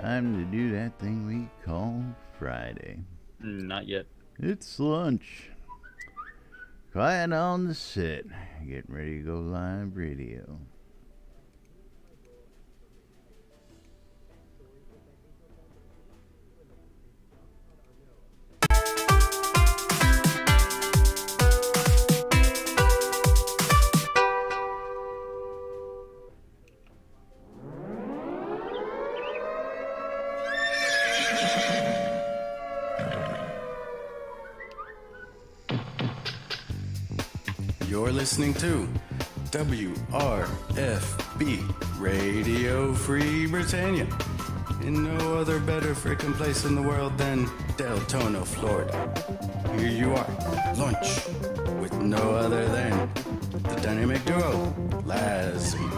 Time to do that thing we call Friday. Not yet. It's lunch. Quiet on the set. Getting ready to go live radio. You're listening to WRFB, Radio Free Britannia. In no other better freaking place in the world than Deltona, Florida. Here you are, lunch, with no other than the dynamic duo, Laz and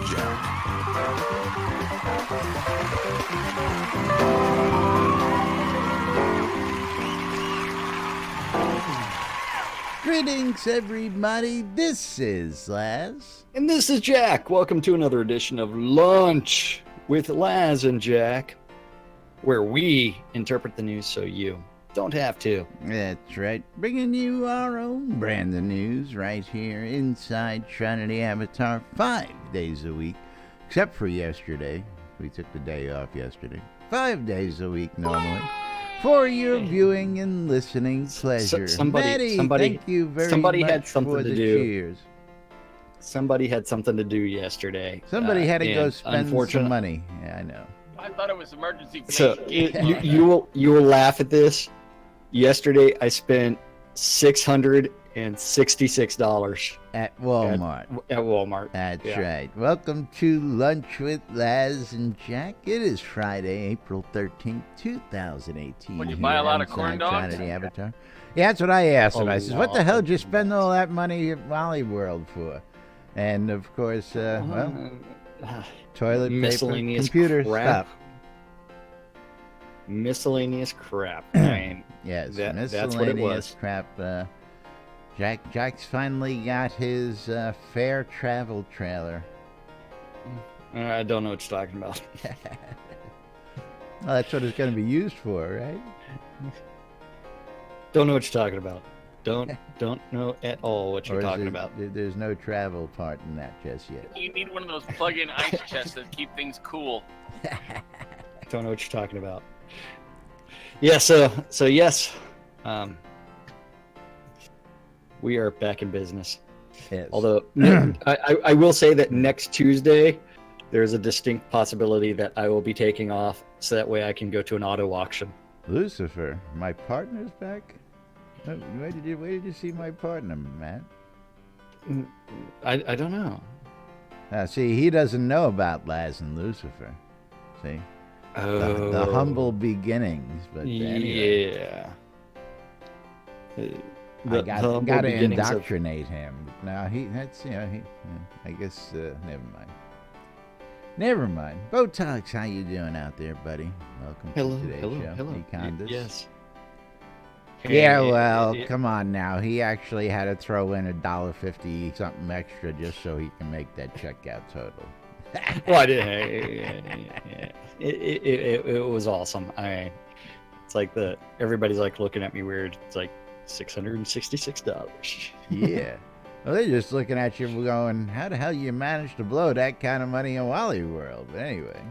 Greetings, everybody. This is Laz. And this is Jack. Welcome to another edition of Lunch with Laz and Jack, where we interpret the news so you don't have to. That's right. Bringing you our own brand of news right here inside Trinity Avatar 5 days a week, except for yesterday. We took the day off yesterday. 5 days a week normally. For your viewing and listening pleasure. Somebody, thank you very somebody much had something for to the do. cheers. Somebody had something to do yesterday. Somebody had to go and spend some money. Yeah, I know. I thought it was emergency. So you will laugh at this. Yesterday I spent $666 At Walmart. at Walmart. That's Yeah. right. Welcome to Lunch with Laz and Jack. It is Friday, April 13th, 2018. Would you buy a lot of here corn inside dogs? Trinity Avatar. Yeah, that's what I asked him. A I says, what the lot. hell did you spend all that money at Wally World for? And, of course, toilet paper, Miscellaneous computer crap. stuff. Miscellaneous crap. I mean, Yes, that's what it miscellaneous was. crap. Jack's finally got his fair travel trailer. I don't know what you're talking about. Well, that's what it's going to be used for, right? Don't know what you're talking about. Don't know at all what Or you're is talking there- about. There's no travel part in that just yet. You need one of those plug-in ice chests that keep things cool. Don't know what you're talking about. Yeah, so yes, we are back in business. Yes. Although I will say that next Tuesday, there's a distinct possibility that I will be taking off, so that way I can go to an auto auction. Lucifer, my partner's back. Oh, where did you see my partner, Matt? I don't know. See, he doesn't know about Laz and Lucifer. See, the humble beginnings. But anyway, Yeah. I got to indoctrinate him. Now I guess never mind. Botox, how you doing out there, buddy? Welcome Hello, to today's hello, show. hello. Econdas. Yes. Yeah, well, come on now. He actually had to throw in $1.50 something extra just so he can make that checkout total. Well, I did. It was awesome. It's like everybody's like looking at me weird. It's like $666. Yeah. Well, they're just looking at you going, how the hell you manage to blow that kind of money in Wally World? But anyway.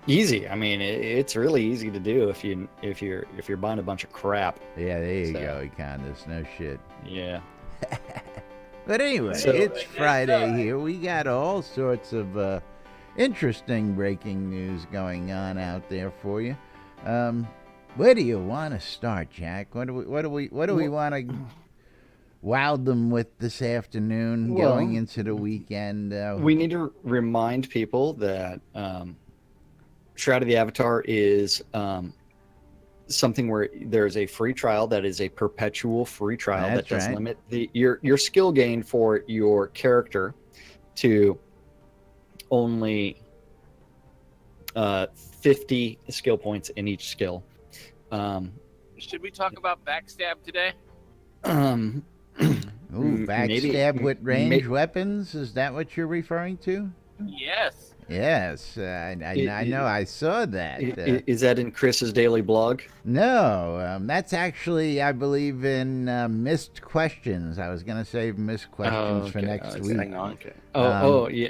Easy. I mean, it's really easy to do if you're buying a bunch of crap. Yeah, there you go, Econdas. No shit. Yeah. But anyway, So- it's Friday here. We got all sorts of interesting breaking news going on out there for you. Where do you want to start, Jack? What do we want to wow them with this afternoon, Well, going into the weekend? We need to remind people that Shroud of the Avatar is something where there's a free trial that is a perpetual free trial That's that does right. limit your skill gain for your character to only 50 skill points in each skill. Should we talk about backstab today? Ooh, maybe- backstab with range may- weapons? Is that what you're referring to? Yes. Yes, I know. I saw that. Is that in Chris's daily blog? No, that's actually, I believe, in missed questions. I was going to save missed questions for next week. Okay.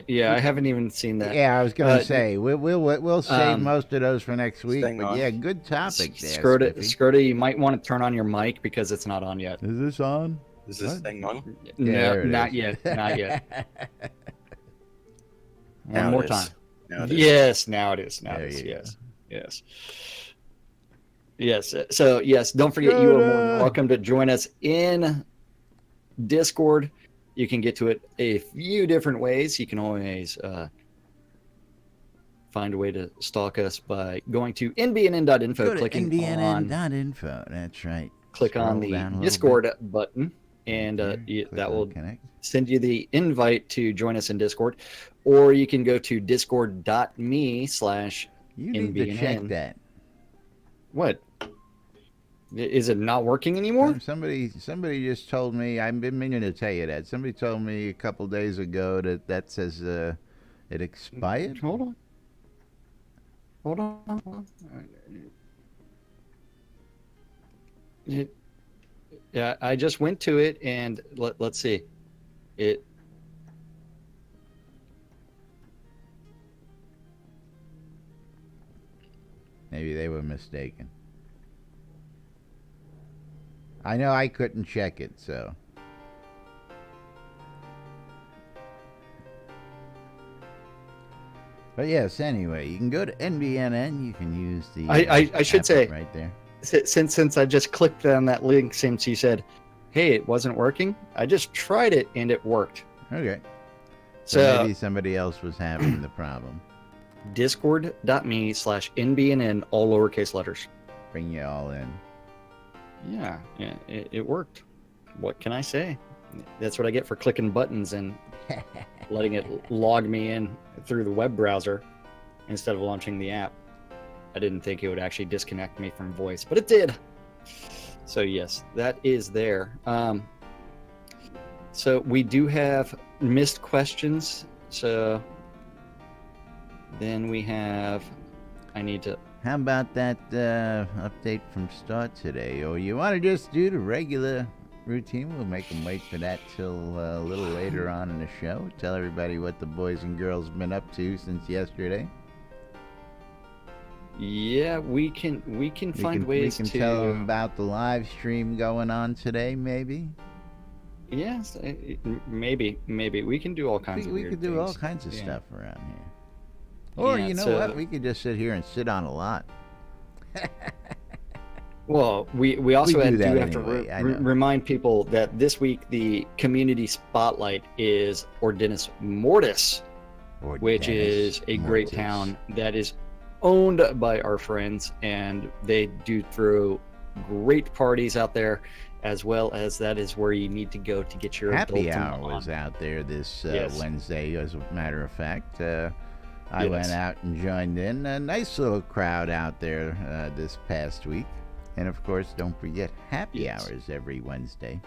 Yeah. I haven't even seen that. Yeah, I was going to say we'll save most of those for next week. But on. yeah, good topic there. Scrota, you might want to turn on your mic because it's not on yet. Is this on? Is this thing on? No, not yet. Not yet. One more time. Yes, now it is. Now it is. Yes. So yes, don't forget you are more than welcome to join us in Discord. You can get to it a few different ways. You can always find a way to stalk us by going to nbnn.info, clicking nbnn.info. That's right. Click on the Discord button, and that will send you the invite to join us in Discord. Or you can go to discord.me/NBNN. You need to check that. What? Is it not working anymore? Somebody just told me, I've been meaning to tell you that. Somebody told me a couple days ago that says it expired. Hold on. Yeah, I just went to it and let's see. Maybe they were mistaken. I know I couldn't check it, so. But yes, anyway, you can go to NBNN. You can use the. I should say right there. Since I just clicked on that link, since you said, "Hey, it wasn't working," I just tried it and it worked. Okay. So maybe somebody else was having the problem. Discord.me/NBNN, all lowercase letters. Bring you all in. Yeah, it worked. What can I say? That's what I get for clicking buttons and letting it log me in through the web browser instead of launching the app. I didn't think it would actually disconnect me from voice, but it did. So yes, that is there. So we do have missed questions. So then we have, How about that update from Start today? Or you want to just do the regular routine? We'll make them wait for that till a little later on in the show. Tell everybody what the boys and girls have been up to since yesterday. Yeah, we can find ways to. We can tell them about the live stream going on today, maybe. Yes, maybe we can do all kinds of weird things. We could do all kinds of stuff around here. Or you know what? We could just sit here and sit on a lot. Well, we also do have to remind people that this week the community spotlight is Ordinis Mortis, which is a great town that is owned by our friends, and they do throw great parties out there, as well as that is where you need to go to get your happy hour was out there this Wednesday, as a matter of fact. I went out and joined in. A nice little crowd out there this past week. And of course, don't forget happy hours every Wednesday,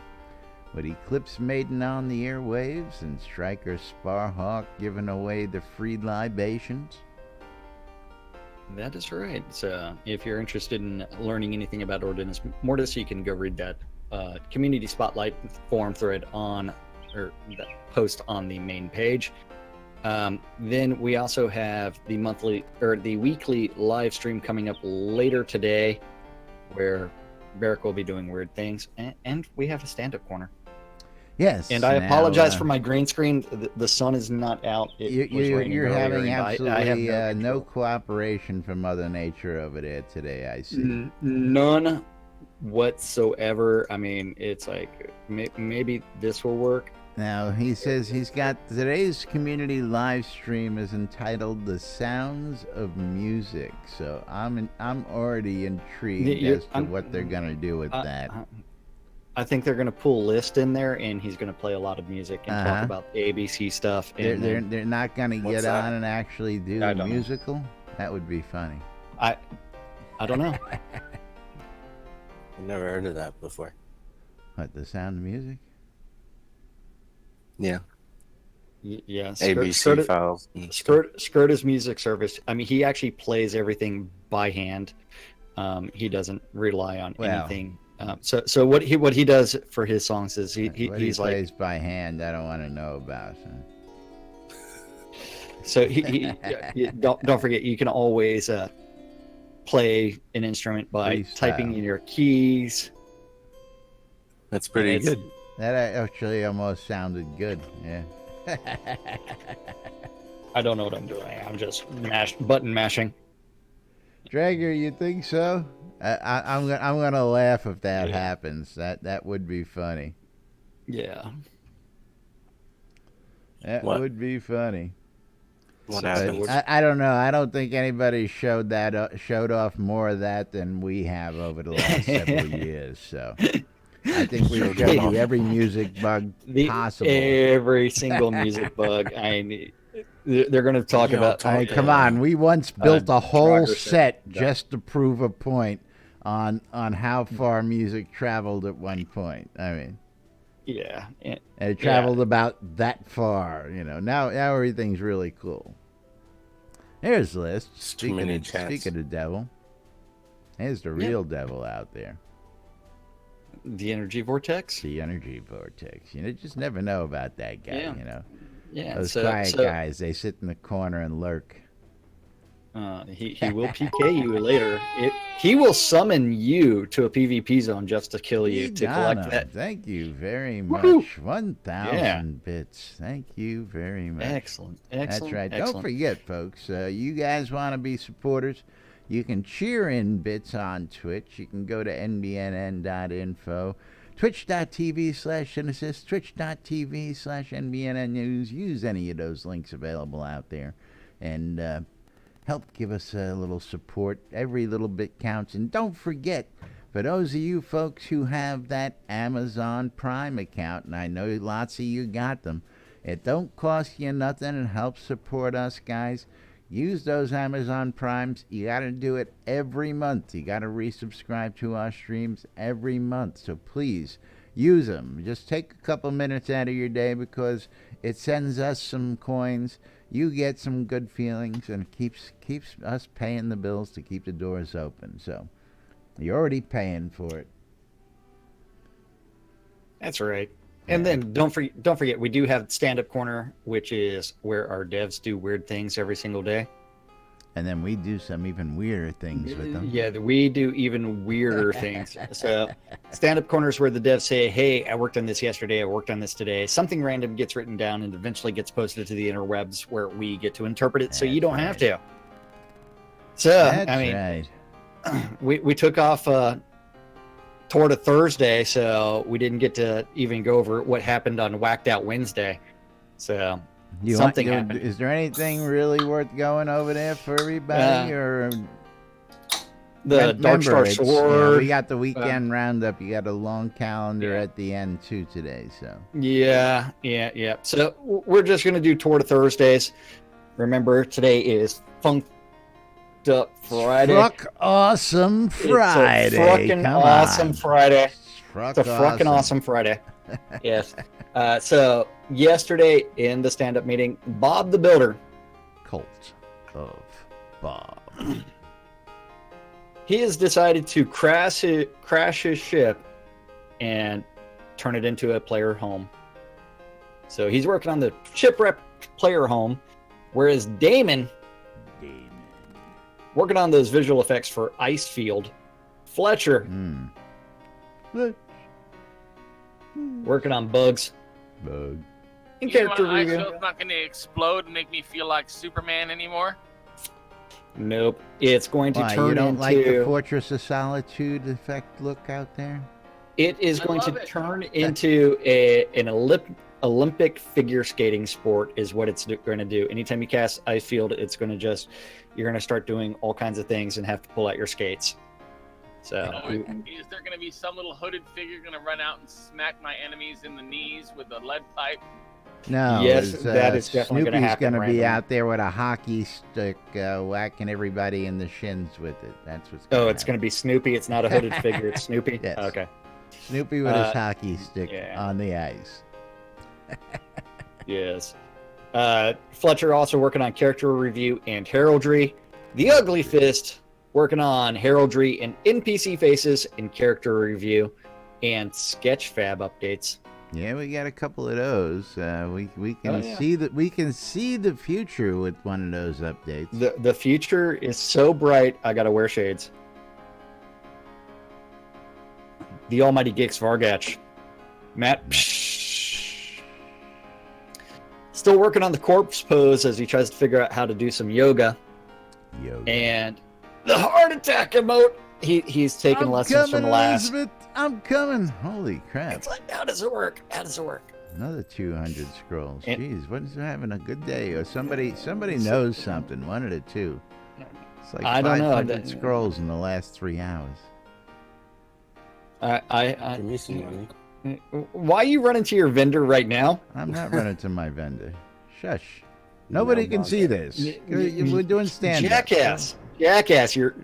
with Eclipse Maiden on the airwaves and Striker Sparhawk giving away the free libations. That is right. So if you're interested in learning anything about Ordinis Mortis, you can go read that community spotlight forum thread that post on the main page. Then we also have the weekly live stream coming up later today, where Barrick will be doing weird things, and we have a stand-up corner. Yes. And I apologize for my green screen. The sun is not out. You're having absolutely no cooperation from Mother Nature over there today, I see. None whatsoever. I mean, it's like maybe this will work. Now, he says he's got today's community live stream is entitled "The Sounds of Music." So I'm already intrigued as to what they're gonna do with that. I think they're gonna pull List in there, and he's gonna play a lot of music and talk about ABC stuff. And they're not gonna get on and actually do the musical. That would be funny. I don't know. I've never heard of that before. What, The Sound of Music? Yeah. Yeah, ABC files. Skirt is music service. I mean, he actually plays everything by hand. He doesn't rely on Well. anything. So what he does for his songs is What he he's like, plays by hand, I don't want to know about. so he don't forget, you can always play an instrument by Freestyle. typing in your keys. That's pretty It's- good. That actually almost sounded good. Yeah. I don't know what I'm doing. I'm just button mashing. Drager, you think so? I'm gonna laugh if that Yeah. happens. That would be funny. Yeah. That What? would be funny. What So- happens? I don't know. I don't think anybody showed off more of that than we have over the last several years. So I think we Showed showed off. you every music bug possible. Every single music bug. They're going to talk Yo, about. I mean, come on. We once built a whole Trager set said- just to prove a point on how far music traveled at one point. I mean, Yeah. and it traveled about that far. Now everything's really cool. Here's the list. It's too many chats. Speak of the devil. Here's the real devil out there. The energy vortex. The energy vortex. You just never know about that guy. Yeah. Yeah. Those so, quiet so, guys, they sit in the corner and lurk. he will PK you later. He will summon you to a PvP zone just to kill you to collect Donna, that. thank you very much. Woohoo! 1,000 Yeah. bits. Thank you very much. Excellent. That's right. Excellent. Don't forget, folks, you guys want to be supporters, you can cheer in bits on Twitch. You can go to nbnn.info, twitch.tv/Genesis, twitch.tv/NBNN News. Use any of those links available out there and help give us a little support. Every little bit counts. And don't forget, for those of you folks who have that Amazon Prime account, and I know lots of you got them, it don't cost you nothing and helps support us, guys. Use those Amazon Primes. You got to do it every month. You got to resubscribe to our streams every month. So please use them. Just take a couple minutes out of your day because it sends us some coins. You get some good feelings and it keeps us paying the bills to keep the doors open. So you're already paying for it. That's right. And then don't forget, we do have Stand Up Corner, which is where our devs do weird things every single day. And then we do some even weirder things with them. Yeah, we do even weirder things. So Stand Up Corner is where the devs say, hey, I worked on this yesterday, I worked on this today. Something random gets written down and eventually gets posted to the interwebs where we get to interpret it so you don't have to. So, That's I mean, right. we took off toward a Thursday, so we didn't get to even go over what happened on Whacked Out Wednesday. So something happened. Is there anything really worth going over there for everybody? Or The Dark Star it's, Sword. we got the weekend roundup. You got a long calendar at the end too today. So Yeah. So we're just gonna do Tour to Thursdays. Remember, today is Funked Up Friday. Truck Awesome Friday. It's a fucking Come awesome on. Friday. Truck It's a fucking awesome Friday. Yes. So yesterday in the stand-up meeting, Bob the Builder, Cult of Bob. he has decided to crash his ship and turn it into a player home. So he's working on the shipwreck player home, whereas Damon working on those visual effects for Icefield. Fletcher working on bugs. Bug. In You know, character my review. show's not going to explode and make me feel like Superman anymore. Nope. It's going to Why, turn you don't into. like the Fortress of Solitude effect look out there? It is I going to love it. turn into an Olympic figure skating sport is what it's going to do. Anytime you cast Icefield, it's going to you're going to start doing all kinds of things and have to pull out your skates. So Is there going to be some little hooded figure going to run out and smack my enemies in the knees with a lead pipe? No. Yes, it's, that is definitely gonna Snoopy's happen gonna be randomly. out there with a hockey stick, whacking everybody in the shins with it. That's what's. it's going to be Snoopy. It's not a hooded figure. It's Snoopy. Yes. Okay. Snoopy with his hockey stick yeah. on the ice. Yes. Fletcher also working on character review and heraldry. The Ugly Fist working on heraldry and NPC faces and character review and sketch fab updates. Yeah, we got a couple of those. We can yeah. see that we can see the future with one of those updates. The future is so bright, I gotta wear shades. The almighty Gix Vargach. Matt. Still working on the corpse pose as he tries to figure out how to do some yoga. And the heart attack emote. He's taking lessons from the last. Elizabeth, I'm coming. Holy crap. It's like, how does it work? How does it work? Another 200 scrolls. Jeez, what is having a good day? Or somebody knows something. One of the two. It's like I don't know. 500 scrolls in the last 3 hours. Give me some money. Why you run into your vendor right now? I'm not running to my vendor. Shush. Nobody can see this. We're doing stand-up. Jackass. You're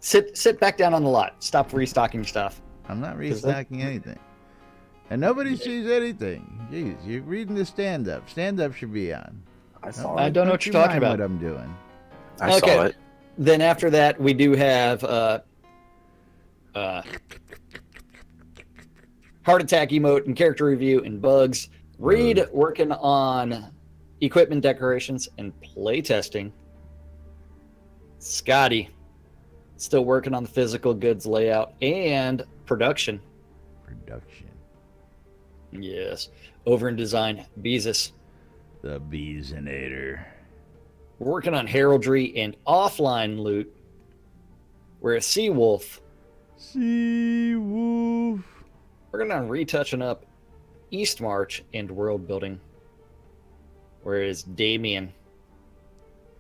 sit back down on the lot. Stop restocking stuff. I'm not restocking anything. And nobody sees anything. Jeez, you're reading the stand-up. Stand-up should be on. I don't know what you're talking about. What I'm doing. I saw it. Then after that, we do have heart attack emote and character review and bugs. Reed working on equipment decorations and play testing. Scotty still working on the physical goods layout and production. Yes. Over in design, Beezus. The Beezinator. We're working on heraldry and offline loot. Whereas Seawolf. Working on retouching up East March and world building. Whereas Damien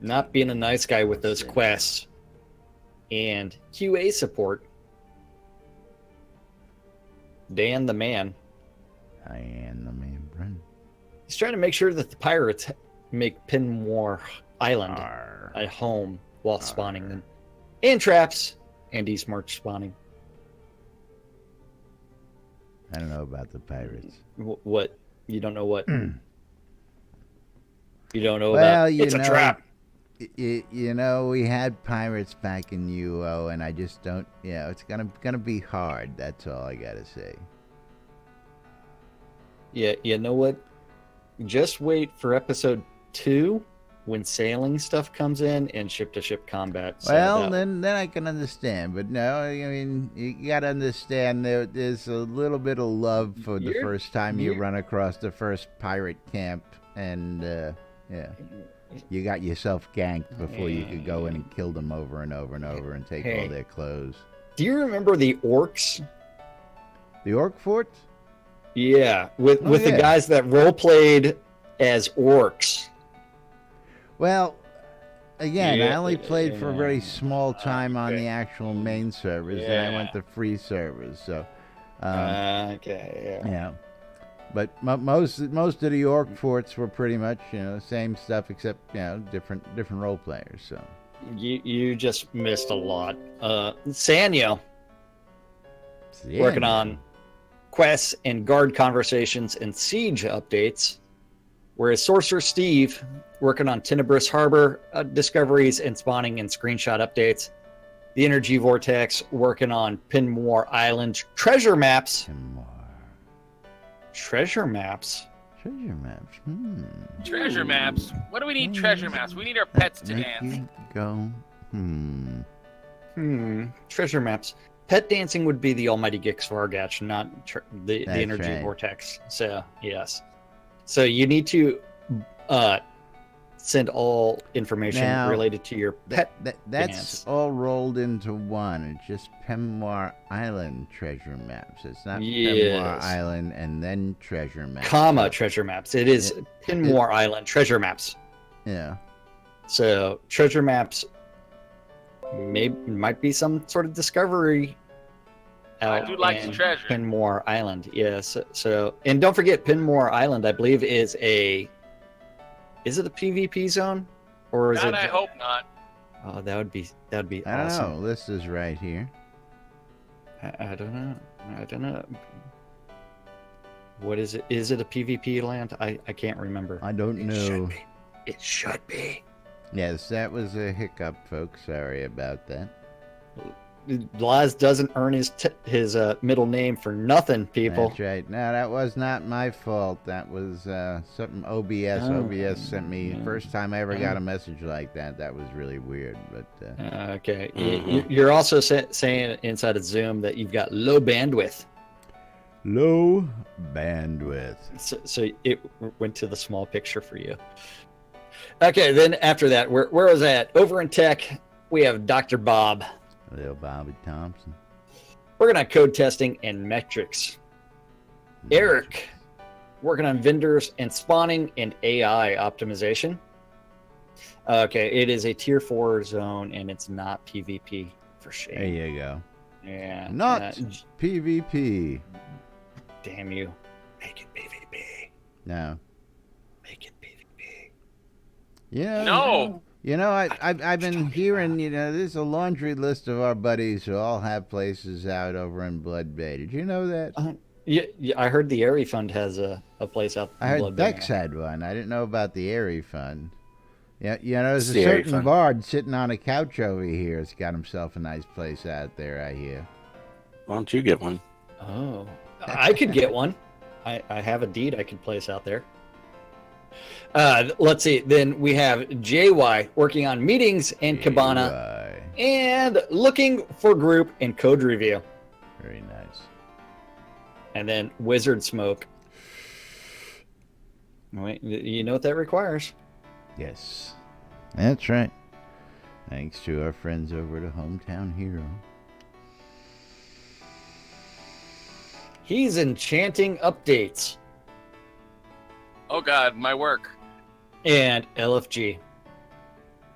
not being a nice guy with those quests and QA support. Dan the man. I am the man, Bren. He's trying to make sure that the pirates make Pinmore Island a home while spawning them. And traps and East March spawning. I don't know about the pirates. What? You don't know what? You don't know Well, about? It's a trap. You know, we had pirates back in UO, and I just don't. It's gonna be hard. That's all I gotta say. Yeah, you know what? Just wait for episode 2 when sailing stuff comes in and ship-to-ship combat. Well, then I can understand. But no, I mean, you got to understand there's a little bit of love for the first time you run across the first pirate camp. And, you got yourself ganked before you could go in and kill them over and over and over and take all their clothes. Do you remember the orcs? The orc fort? Yeah, with the guys that role-played as orcs. Well, again, I only played for a very small time on the actual main servers, and I went to free servers. So, but most of the orc forts were pretty much same stuff except different role players. So you just missed a lot. Sanyo working on quests and guard conversations and siege updates. Whereas Sorcerer Steve working on Tenebrous Harbor discoveries and spawning and screenshot updates. The Energy Vortex working on Pinmore Island treasure maps. Treasure maps? Treasure maps? What do we need treasure maps? We need our pets to dance. Treasure maps. Pet dancing would be the almighty Gix Vargach, not the Energy Vortex. So, yes. So you need to send all information related to your pet. That's all rolled into one. It's just Pinmore Island treasure maps. It's not Pinmore Island and then treasure maps. Treasure maps. It is Pinmore Island treasure maps. Yeah. So treasure maps might be some sort of discovery. I do like the treasure. Pinmore Island, yes. So, and don't forget, Pinmore Island, I believe, is it a PvP zone, or is it? I hope not. Oh, that would be awesome. I don't know. List is right here. I don't know. What is it? Is it a PvP land? I can't remember. I don't know. It should be. Yes, that was a hiccup, folks. Sorry about that. Laz doesn't earn his middle name for nothing, people. That's right. No, that was not my fault. That was something OBS. Oh. OBS sent me. First time I ever got a message like that. That was really weird. But Okay. You're also saying inside of Zoom that you've got low bandwidth. low bandwidth. So it went to the small picture for you. Okay, then after that, where was that? Over in tech, we have Dr. Bob. Little Bobby Thompson. Working on code testing and metrics. Eric, working on vendors and spawning and AI optimization. Okay, it is a tier 4 zone and it's not PvP for shame. There you go. Yeah. Not PvP. Damn you. Make it PvP. No. Make it PvP. Yeah. No. You know, I've been hearing, there's a laundry list of our buddies who all have places out over in Blood Bay. Did you know that? Yeah, I heard the Airy Fund has a place out I in heard Blood Bay. Dex had one. I didn't know about the Airy Fund. Yeah, there's a The Airy certain Fund. bard sitting on a couch over here. Has got himself a nice place out there, I hear. Why don't you get one? Oh, I could get one. I have a deed I could place out there. Let's see. Then we have JY working on meetings and Cabana AY. and looking for group and code review. Very nice. And then Wizard Smoke. Wait, you know what that requires? Yes, that's right. Thanks to our friends over at Hometown Hero. He's enchanting updates Oh God, my work. and LFG.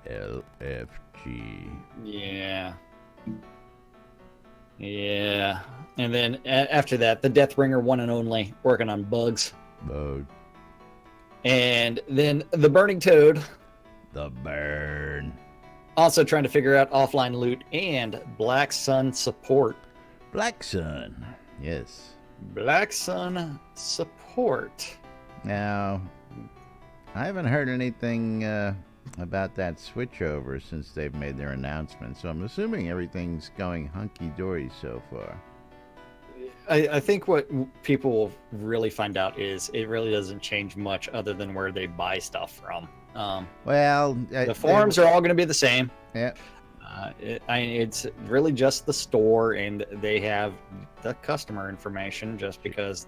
LFG. Yeah. Yeah. And then after that, the Deathbringer one and only working on bugs. Mode. And then the Burning Toad The burn. also trying to figure out offline loot and Black Sun support. Black Sun. Yes. Black Sun support. Now, I haven't heard anything about that switchover since they've made their announcement, so I'm assuming everything's going hunky-dory so far. I think what people will really find out is it really doesn't change much other than where they buy stuff from. Well, The forums are all going to be the same. Yeah. It's really just the store, and they have the customer information just because.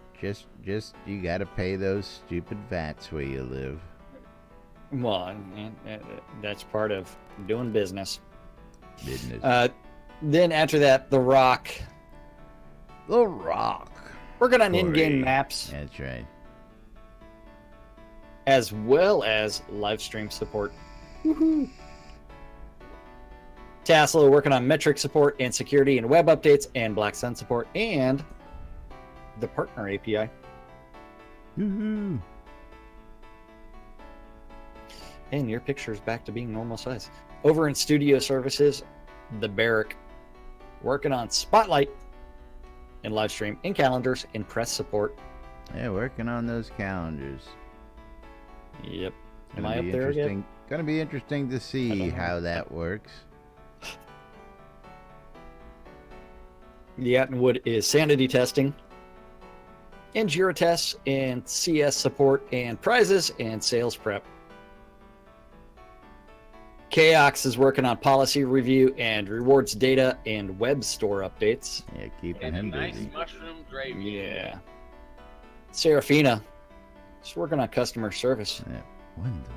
Just you got to pay those stupid VATs where you live. Well, that's part of doing business. Business. Then after that, The Rock. The Rock. Working on Corey. in-game maps That's right. as well as live stream support. Woohoo! Tasla working on metric support and security and web updates and Black Sun support and the partner API. Woohoo. And your picture is back to being normal size. Over in studio services, the Barrack working on Spotlight and live stream and calendars and press support. Yeah, working on those calendars. Yep. Am Gonna I be up there yet? interesting. Gonna be interesting to I see don't know. how that works. The Attenwood is sanity testing and Jira tests and CS support and prizes and sales prep. Chaos is working on policy review and rewards data and web store updates. Yeah, keeping And a him nice busy. mushroom gravy. Yeah. Serafina is working on customer service. Yeah, wonderful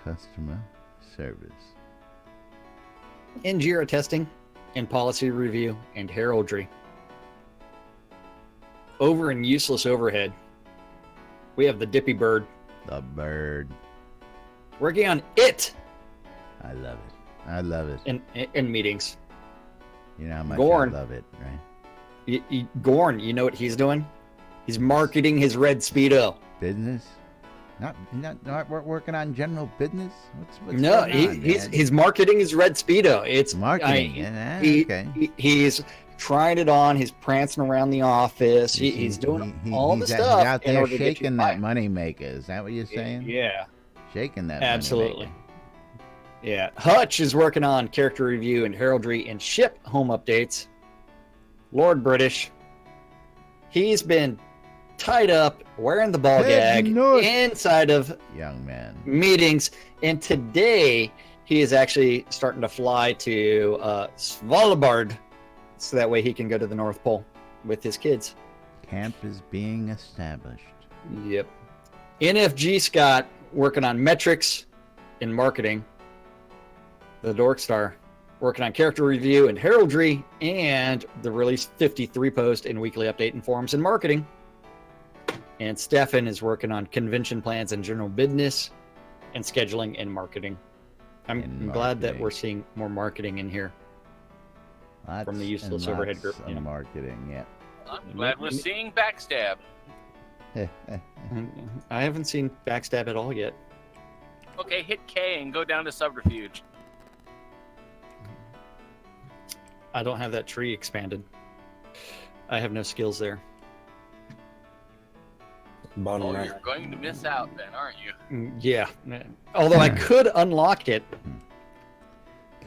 customer service. And Jira testing and policy review and heraldry. Over in useless overhead, we have the Dippy Bird The bird. working on it I love it. I love it. in meetings. You know how much Gorn. I love it, right? Gorn, you know what he's doing? He's marketing his red Speedo. Business? Not working on general business? What's No, going on, man? he's marketing his red Speedo. It's Marketing. okay. He's trying it on. He's prancing around the office. He's doing all the stuff. He's out in there order to get you shaking that money maker. Is that what you're saying? Yeah. Shaking that Absolutely. money Yeah. Hutch is working on character review and heraldry and ship home updates. Lord British, he's been tied up wearing the ball Head gag north. inside of young man. meetings, and today he is actually starting to fly to Svalbard so that way he can go to the North Pole with his kids. Camp is being established. Yep. NFG Scott working on metrics and marketing. The Dork Star working on character review and heraldry, and the release 53 post and weekly update in forums and marketing. And Stefan is working on convention plans and general business and scheduling and marketing. I'm glad that we're seeing more marketing in here. Lots From the Useless and Overhead lots Group, of yeah. marketing, yeah. I'm glad we're seeing backstab. I haven't seen Backstab at all yet. Okay, hit K and go down to subterfuge. I don't have that tree expanded. I have no skills there. Bottom Oh, right. you're going to miss out then, aren't you? Yeah. Although I could unlock it.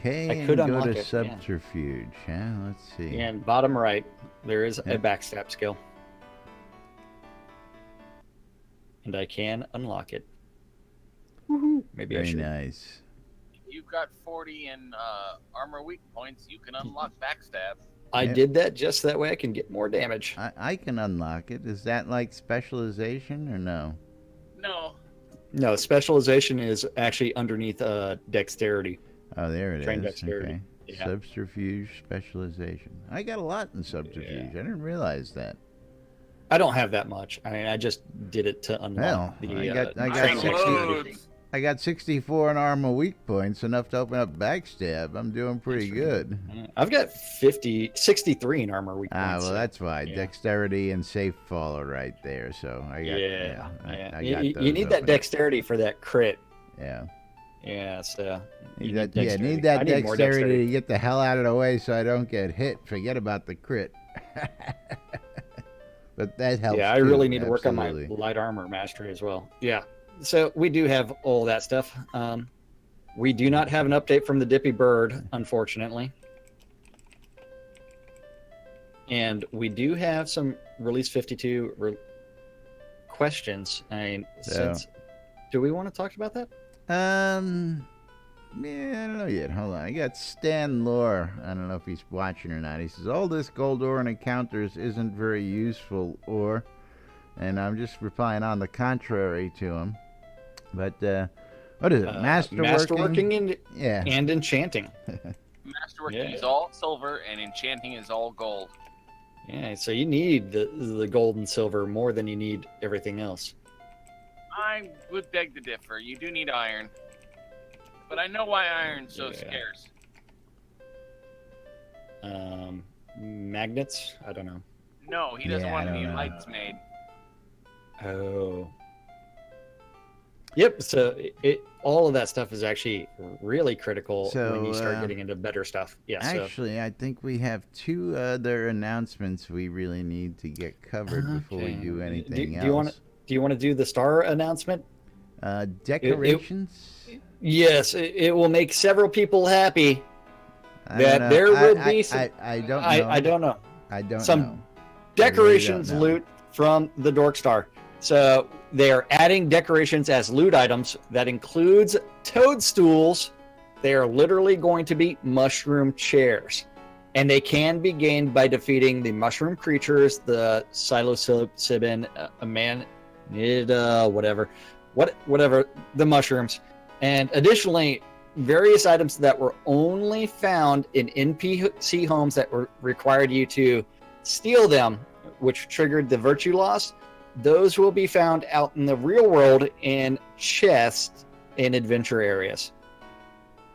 K I and could go unlock to it, yeah. subterfuge. Yeah, let's see. And bottom right, there is Yeah. a backstab skill. And I can unlock it. Woohoo. Maybe I Very should. nice. If you've got 40 in armor weak points, you can unlock backstab. I Yep. did that just that way I can get more damage. I can unlock it. Is that like specialization or no? No. No, specialization is actually underneath dexterity. Oh, there it is. Train dexterity. Okay. Yeah. Subterfuge specialization. I got a lot in subterfuge. I didn't realize that. I don't have that much. I mean, I just did it to unlock Well, the I got train 60. dexterity. I got 64 in armor weak points, enough to open up backstab. I'm doing pretty good. I've got 63 in armor weak Ah, points. well, so- that's why. yeah. Dexterity and safe fall are right there. So I got. Yeah. I You- got you those need that open. dexterity for that crit. Yeah. Yeah, so you Need that, dexterity. need that I need more dexterity to get the hell out of the way so I don't get hit. Forget about the crit. But that helps. Yeah, I too, really need to work on absolutely. my light armor mastery as well. Yeah. So we do have all that stuff. We do not have an update from the Dippy Bird, unfortunately. And we do have some release 52 questions. I mean, do we want to talk about that? Yeah, I don't know yet. Hold on. I got Stan Lore. I don't know if he's watching or not. He says, all this gold ore and encounters isn't very useful ore. And I'm just replying on the contrary to him. But, what is it? Masterworking and, Yeah. and enchanting. Masterworking is all silver and enchanting is all gold. Yeah, so you need the gold and silver more than you need everything else. I would beg to differ. You do need iron. But I know why iron's so Yeah. scarce. Magnets? I don't know. No, he doesn't Yeah, want I any don't know. lights made. Oh. Yep. So all of that stuff is actually really critical when you start getting into better stuff. Yeah. Actually, I think we have two other announcements we really need to get covered before we do anything else. Do you want to do the star announcement? Decorations? Yes, it will make several people happy. I that don't know. there will be some. I don't know. I don't know. I don't some know. Decorations I really don't know. loot from the Dork Star. So they are adding decorations as loot items. That includes toadstools. They are literally going to be mushroom chairs. And they can be gained by defeating the mushroom creatures, the psilocybin, whatever, the mushrooms. And additionally, various items that were only found in NPC homes that required you to steal them, which triggered the virtue loss, those will be found out in the real world in chests in adventure areas.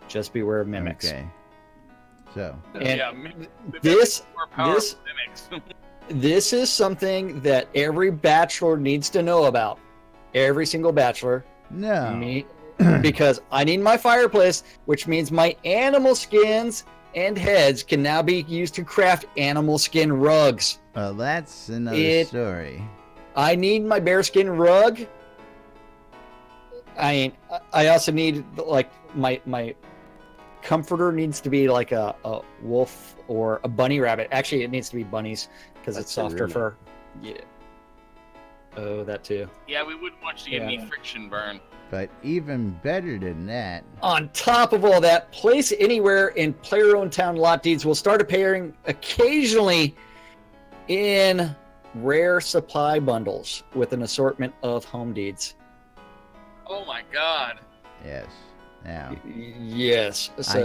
Just beware of mimics. Okay. So. And this mimics. This is something that every bachelor needs to know about. Every single bachelor. No. Me, because I need my fireplace, which means my animal skins and heads can now be used to craft animal skin rugs. Well, that's another story. I need my bearskin rug. I also need, like, my comforter needs to be like a wolf or a bunny rabbit. Actually, it needs to be bunnies because it's softer fur. Yeah. Oh, that too. Yeah, we wouldn't want you to get any friction burn. But even better than that, On top of all that, Place Anywhere and player-owned town lot deeds will start appearing occasionally in rare supply bundles with an assortment of home deeds. Oh my God. yes. Now, Yes. I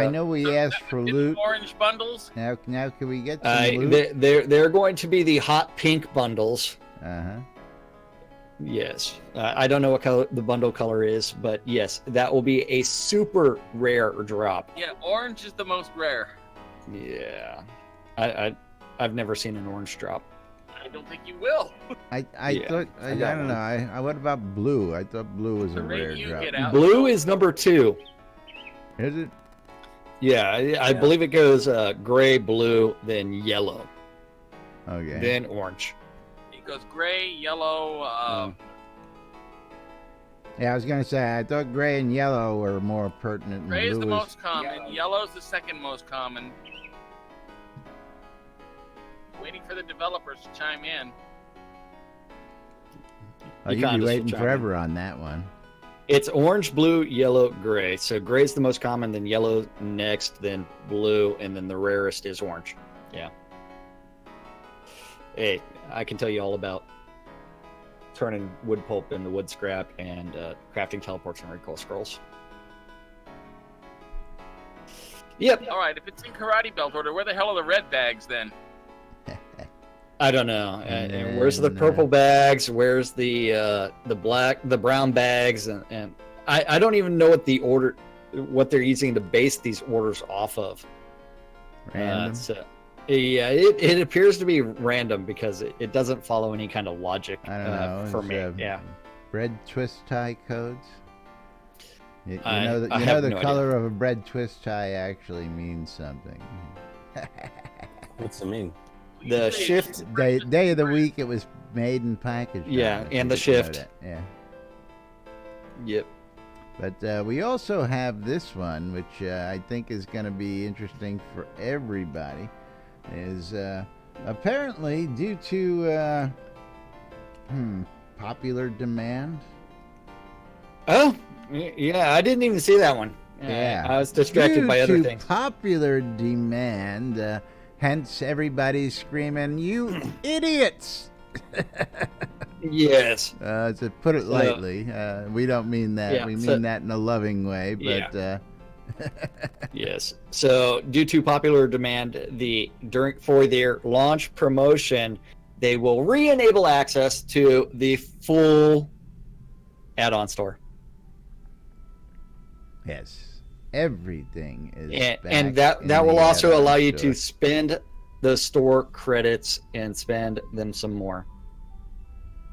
know we asked for In loot. orange bundles. Now can we get some loot? they're going to be the hot pink bundles. Uh-huh. Yes. I don't know what color the bundle color is, but yes, that will be a super rare drop. Yeah, orange is the most rare. Yeah. I've never seen an orange drop. I don't think you will. I Yeah, thought I don't know. What about blue? I thought blue was a The rate rare you drop. get out. Blue is number 2. Is it? Yeah, I believe it goes gray, blue, then yellow, Okay. then orange. It goes gray, yellow. Yeah, I was gonna say I thought gray and yellow were more pertinent. Gray is blue the most common. Yellow's the second most common. Waiting for the developers to chime in. Oh, You you'd be kinda waiting switch forever on that one. It's orange, blue, yellow, gray. So gray's the most common, then yellow next, then blue, and then the rarest is orange. Yeah. Hey, I can tell you all about turning wood pulp into wood scrap and crafting teleports and recall scrolls. Yep. All right, if it's in karate belt order, where the hell are the red bags then? I don't know. And where's the purple bags? Where's the brown bags? And I don't even know what they're using to base these orders off of. Random. Yeah, it appears to be random because it doesn't follow any kind of logic. I don't know. For me. Yeah. Bread twist tie codes. You I know the have no color of a bread twist tie actually means something. What's it mean? The Usually shift. Day of the week it was made and packaged. Yeah, on. and the If you know shift. that. Yeah. Yep. But we also have this one, which I think is going to be interesting for everybody. Is apparently due to popular demand. Oh, yeah. I didn't even see that one. Yeah. I was distracted by other Due to things. popular demand, hence everybody's screaming, "You idiots!" Yes. To put it lightly, we don't mean that. Yeah, we so- mean that in a loving way, but Yes. So, due to popular demand, for their launch promotion, they will re-enable access to the full add-on store, yes, everything is and back in that will the also add-on allow you store. to spend the store credits and spend them some more.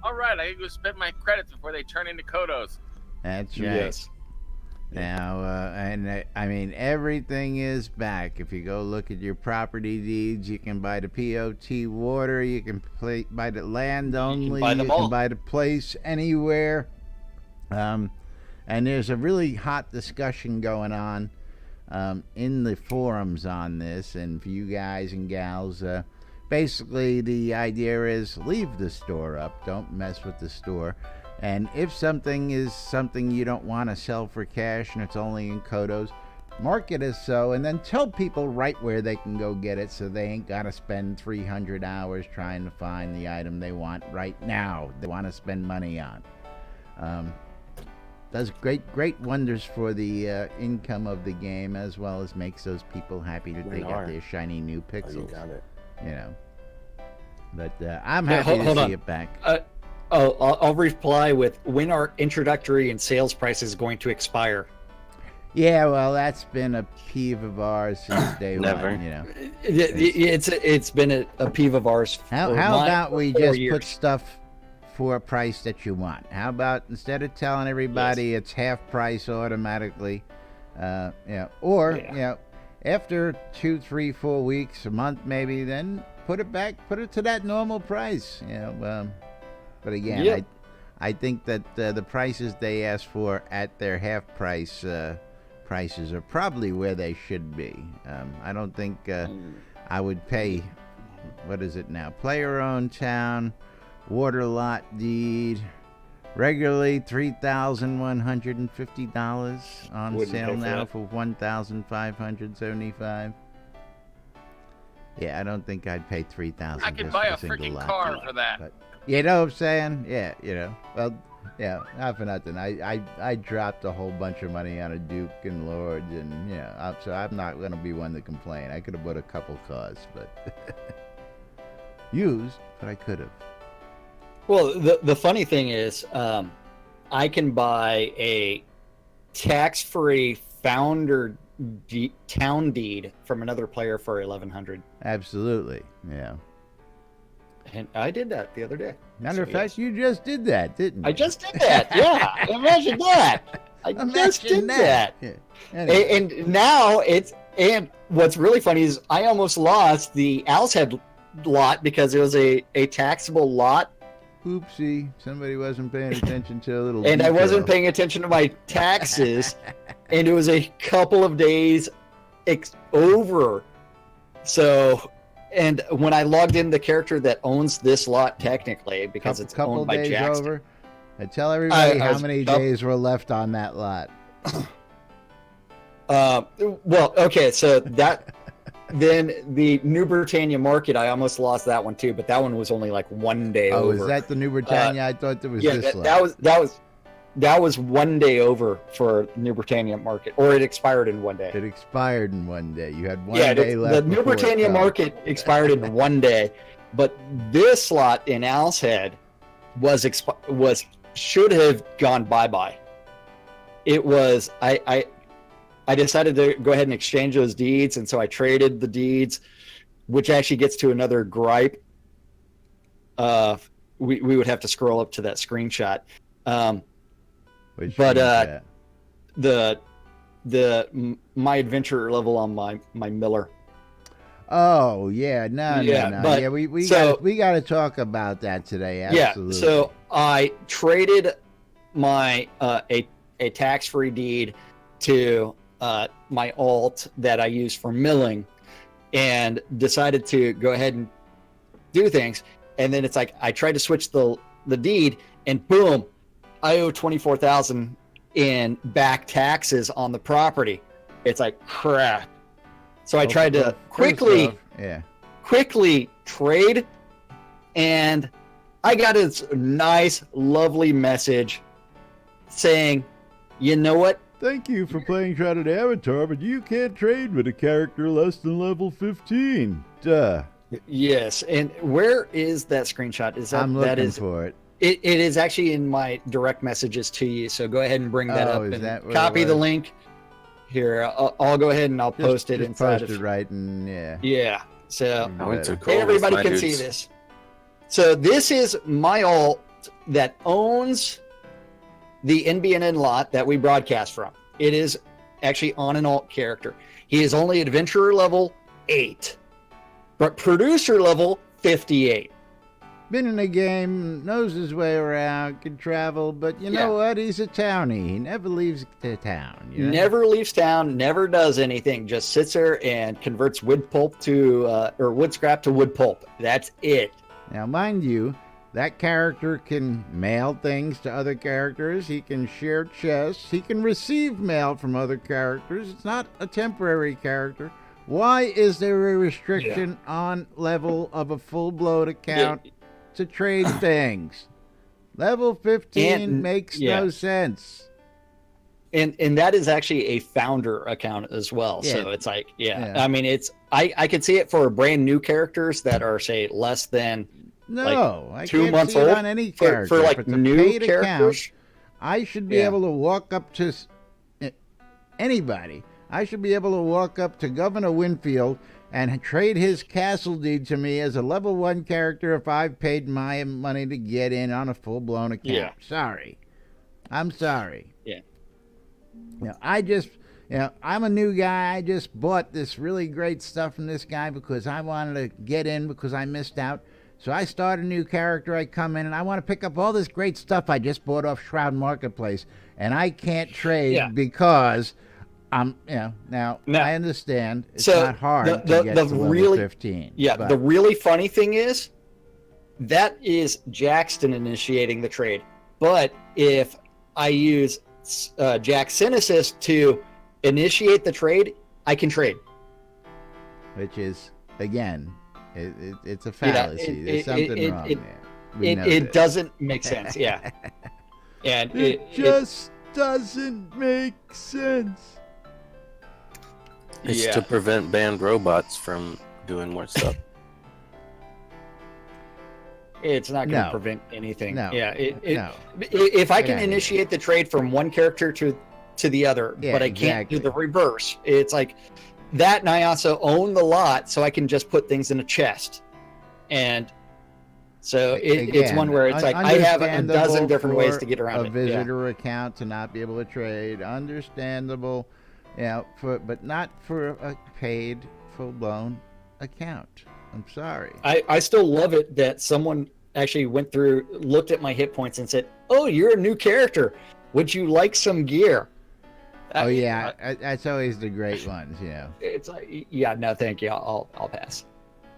All right, I can go spend my credits before they turn into Kodos. That's right. Yes. Now, I mean, everything is back. If you go look at your property deeds, you can buy the POT water, you can buy the land only, buy them you all. can buy the place anywhere. And there's a really hot discussion going on in the forums on this. And for you guys and gals, basically the idea is leave the store up. Don't mess with the store. And if something is something you don't want to sell for cash and it's only in Kodos, mark it as so, and then tell people right where they can go get it so they ain't got to spend 300 hours trying to find the item they want right now. They want to spend money on. Does great wonders for the income of the game, as well as makes those people happy that they got their shiny new Oh, you pixels. got it. You know. But I'm Hey, happy to hold see on. it back. I'll reply with when our introductory and sales price is going to expire. Yeah, well, that's been a peeve of ours since day Never. one. You know. It's been a peeve of ours. How about we just put stuff for a price that you want? How about instead of telling everybody it's half price automatically, or after 2, 3, 4 weeks, a month maybe, then put it back, put it to that normal price. But again, Yep. I think that the prices they ask for at their half price prices are probably where they should be. I don't think I would pay, what is it now? Player-owned town, water lot deed, regularly $3,150 on Wouldn't sale pay for now that. for $1,575. Yeah, I don't think I'd pay $3,000. I could just buy for a single freaking lot car deed. for that. But, you know what I'm saying? Yeah, Well, yeah, not for nothing. I dropped a whole bunch of money on a Duke and Lords, and so I'm not going to be one to complain. I could have bought a couple cars, but used, but I could have. Well, the funny thing is, I can buy a tax-free founder town deed from another player for $1,100, Absolutely, yeah. and I did that the other day. Matter of So, fact, yes. you just did that, didn't you? I just did that. Yeah, imagine that. I just Imagine did that. Yeah. Anyway. And now and what's really funny is I almost lost the Owl's Head lot because it was a taxable lot, Oopsie, somebody wasn't paying attention to a little and I wasn't detail. paying attention to my taxes, and it was a couple of days over. So, and when I logged in the character that owns this lot technically, because it's couple owned by days Jackson. over. And tell everybody I how was many up- days were left on that lot. Well, okay, so that then the New Britannia Market, I almost lost that one too, but that one was only like 1 day Oh, over. is that the New Britannia? I thought there was Yeah, this that lot. that was 1 day over for New Britannia Market, or it expired in 1 day. It expired in 1 day. You had one Yeah, day left. the New before it Britannia come. Market expired in 1 day, but this slot in Owl's Head was should have gone bye-bye. It was I decided to go ahead and exchange those deeds, and so I traded the deeds, which actually gets to another gripe. We would have to scroll up to that screenshot. Which but, means that- My adventure level on my Miller. Oh yeah, no, Yeah, but- yeah, we so- got to talk about that today. Absolutely. Yeah, so I traded my a tax-free deed to my alt that I use for milling, and decided to go ahead and do things. And then it's like I tried to switch the deed, and boom, I owe $24,000 in back taxes on the property. It's like crap. So I tried to First off, yeah. quickly trade, and I got this nice, lovely message saying, you know what? Thank you for playing Shroud Avatar, but you can't trade with a character less than level 15. Duh. Yes. And where is that screenshot? Is that I'm that looking is for it. it is actually in my direct messages to you. So go ahead and bring that Oh, up is and that what it copy the was? link. Here, I'll go ahead and I'll post it Just inside post of it right, and yeah. Yeah. So I went to hey, Clovis, everybody my can dudes. see this. So this is my alt that owns the NBNN lot that we broadcast from. It is actually on an alt character. He is only adventurer level 8, but producer level 58. Been in the game, knows his way around, can travel, but you know what? He's a townie. He never leaves the town. You know? Never leaves town, never does anything, just sits there and converts wood pulp to, or wood scrap to wood pulp. That's it. Now, mind you, that character can mail things to other characters. He can share chests. He can receive mail from other characters. It's not a temporary character. Why is there a restriction on level of a full-blown account to trade things? Level 15 And- makes no sense. And that is actually a founder account as well. Yeah. So it's like, Yeah. I mean, it's I could see it for brand new characters that are, say, less than No, I 2 can't months see it old on any for, character. for like If it's a new paid characters. account, I should be Yeah. able to walk up to anybody. I should be able to walk up to Governor Winfield and trade his castle deed to me as a level 1 character if I've paid my money to get in on a full-blown account. Yeah. Sorry. I'm sorry. Yeah. You know, I just, I'm a new guy. I just bought this really great stuff from this guy because I wanted to get in because I missed out. So I start a new character. I come in and I want to pick up all this great stuff I just bought off Shroud Marketplace, and I can't trade because I'm, now I understand it's not hard to get to level 15. Yeah, the really funny thing is that is Jackson initiating the trade. But if I use Jack Synesis to initiate the trade, I can trade. Which is, again, it's a fallacy. There's something wrong there. It doesn't make sense, yeah. And it just doesn't make sense. It's to prevent banned robots from doing more stuff. It's not going to prevent anything. No. Yeah. If I can initiate the trade from one character to the other, but I can't do the reverse, it's like that. And I also own the lot, so I can just put things in a chest. And so it's one where it's like I have a dozen different ways to get around a visitor account to not be able to trade. Understandable. But not for a paid, full-blown account. I'm sorry. I still love it that someone actually went through, looked at my hit points and said, "Oh, you're a new character. Would you like some gear?" That's always the great ones, It's like, no, thank you. I'll pass.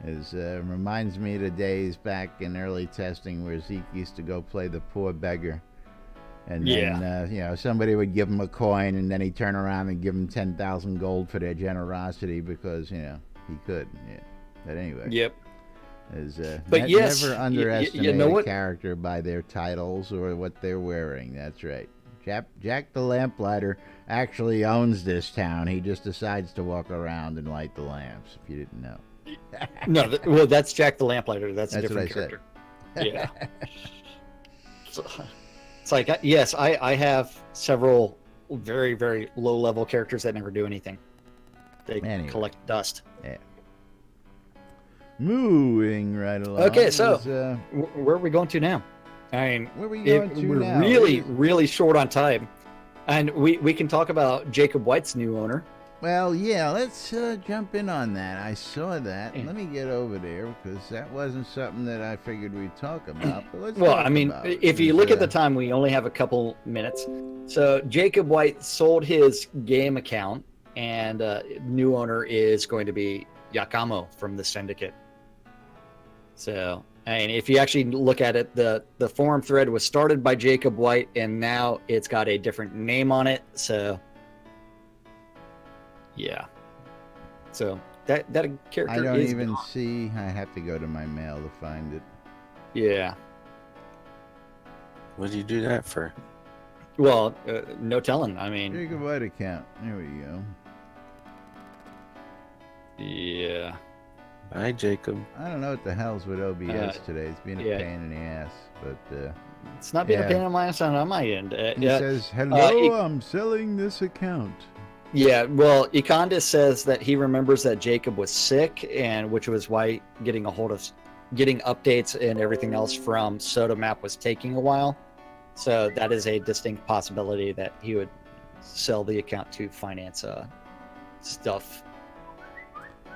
It reminds me of the days back in early testing where Zeke used to go play the poor beggar. And then, somebody would give him a coin, and then he'd turn around and give him 10,000 gold for their generosity because, he could. Yeah. But anyway. Yep. Never underestimate a character by their titles or what they're wearing. That's right. Jack the Lamplighter actually owns this town. He just decides to walk around and light the lamps, if you didn't know. No, that's Jack the Lamplighter. That's a different character. Yeah. It's like, yes, I have several very, very low-level characters that never do anything. They collect dust. Yeah. Moving right along. Okay, so where are we going to now? I mean, where are we going to now? We're really, really short on time. And we can talk about Jacob White's new owner. Well, yeah, let's jump in on that. I saw that. Let me get over there because that wasn't something that I figured we'd talk about. But let's talk about it. If you look at the time, we only have a couple minutes. So Jacob White sold his game account, and new owner is going to be Yakamo from the Syndicate. So, and if you actually look at it, the forum thread was started by Jacob White, and now it's got a different name on it. So, yeah. So that character I don't even see. I have to go to my mail to find it. Yeah. What did you do that for? Well, no telling. I mean, Jacob White account. There we go. Yeah. Bye, Jacob. I don't know what the hell's with OBS today. It's been a pain in the ass, but it's not being a pain in my ass on my end. He says, "Hello, I'm selling this account." Yeah, well, Econdas says that he remembers that Jacob was sick, and which was why getting updates and everything else from Soda Map was taking a while. So that is a distinct possibility that he would sell the account to finance stuff.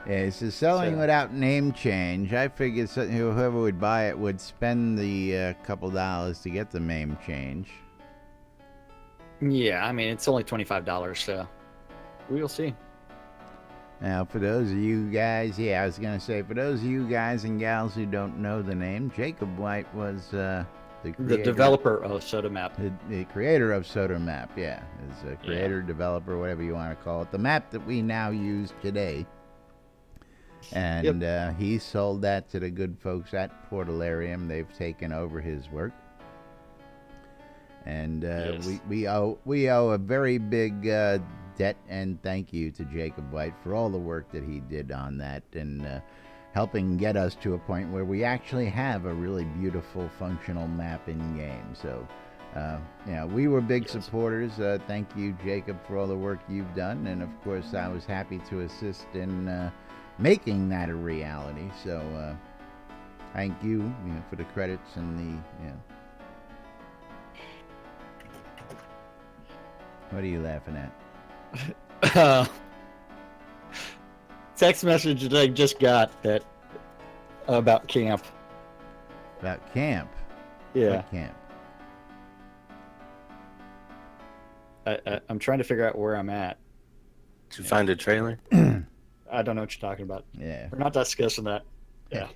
Yeah, so selling without name change. I figured whoever would buy it would spend the couple dollars to get the name change. Yeah, I mean, it's only $25, so we'll see. Now, for those of you guys, I was going to say, for those of you guys and gals who don't know the name, Jacob White was the developer of Soda Map. The creator of Soda Map, is a creator, developer, whatever you want to call it. The map that we now use today. And he sold that to the good folks at Portalarium. They've taken over his work. And we owe a very big debt and thank you to Jacob White for all the work that he did on that and helping get us to a point where we actually have a really beautiful functional map in game. So we were big supporters. Thank you, Jacob, for all the work you've done. And of course I was happy to assist in making that a reality. So thank you, for the credits and the What are you laughing at? Text message that I just got that about camp. About camp. Yeah. What camp? I'm trying to figure out where I'm at. Did you find a trailer? I don't know what you're talking about. Yeah. We're not discussing that. Yeah.